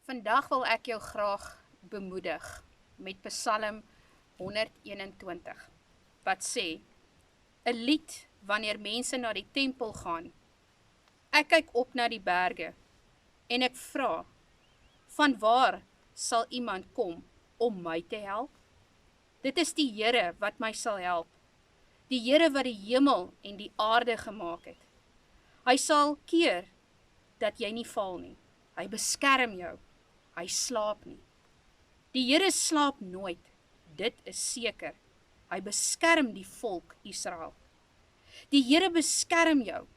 Vandag wil ek jou graag bemoedig met Psalm 121, wat sê, 'n lied wanneer mense na die tempel gaan. Ek kyk op na die berge en ek vra, van waar sal iemand kom om my te help? Dit is die Here wat my sal help, die Here wat die hemel en die aarde gemaak het. Hy sal keer dat jy nie val nie. Hy beskerm jou. Hy slaap nie. Die Here slaap nooit, dit is seker. Hy beskerm die volk Israel. Die Here beskerm jou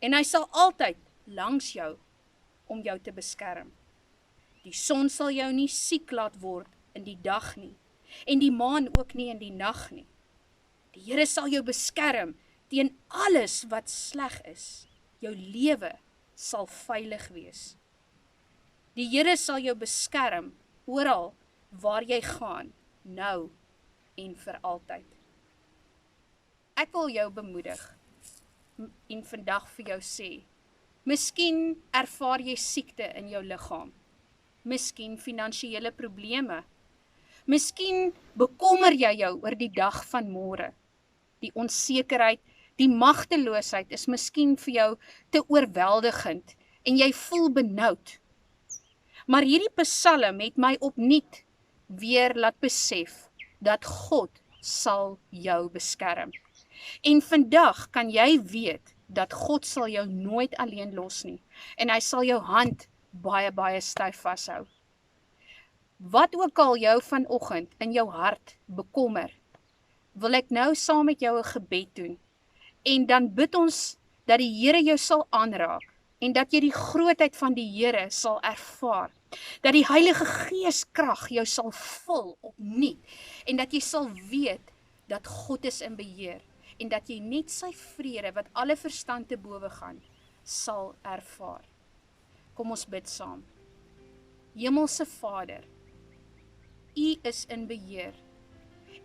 en hy sal altyd langs jou om jou te beskerm. Die son sal jou nie siek laat word in die dag nie en die maan ook nie in die nag nie. Die Here sal jou beskerm teen alles wat sleg is. Jou lewe sal veilig wees. Die Here sal jou beskerm oral waar jy gaan, nou en vir altyd. Ek wil jou bemoedig en vandag vir jou sê, miskien ervaar jy siekte in jou liggaam, miskien finansiële probleme, miskien bekommer jy jou oor die dag van môre. Die onsekerheid, die magteloosheid is miskien vir jou te oorweldigend en jy voel benoud. Maar hierdie Psalm het my opnuut weer laat besef dat God sal jou beskerm. En vandag kan jy weet dat God sal jou nooit alleen los nie en hy sal jou hand baie styf vashou. Wat ook al jou vanoggend in jou hart bekommer, wil ek nou saam met jou 'n gebed doen. En dan bid ons dat die Here jou sal aanraak en dat jy die grootheid van die Here sal ervaar. Dat die Heilige Gees krag jou sal vul opnuut en dat jy sal weet dat God is in beheer en dat jy net sy vrede wat alle verstand te bowe gaan sal ervaar. Kom ons bid saam. Hemelse Vader, U is in beheer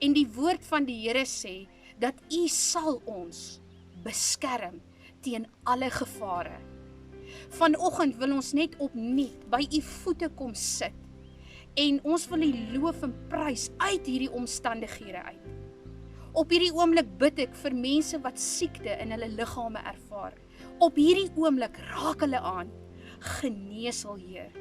en die woord van die Here sê dat U sal ons beskerm teen alle gevare. Vanoggend wil ons net opnuut by U voete kom sit en ons wil U loof en prys uit hierdie omstandighede uit. Op hierdie oomblik bid ek vir mense wat siekte in hulle liggame ervaar. Op hierdie oomblik raak hulle aan, genees al Heer.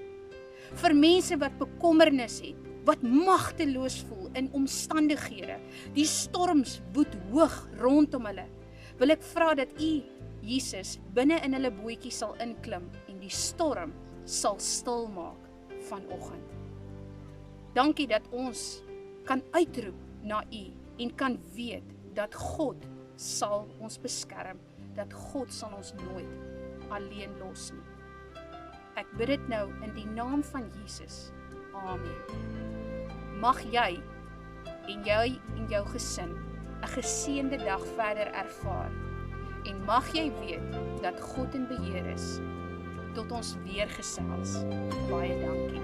Vir mense wat bekommernis het, wat magteloos voel in omstandighede, die storms woed hoog rondom hulle, wil ek vra dat U, Jesus, binne in hulle bootjie sal inklim en die storm sal stil maak vanoggend. Dankie dat ons kan uitroep na U en kan weet dat God sal ons beskerm, dat God sal ons nooit alleen los nie. Ek bid dit nou in die naam van Jesus. Amen. Mag jy en jou gesin 'n geseënde dag verder ervaar en mag jy weet dat God in beheer is. Tot ons weer gesels. Baie dankie.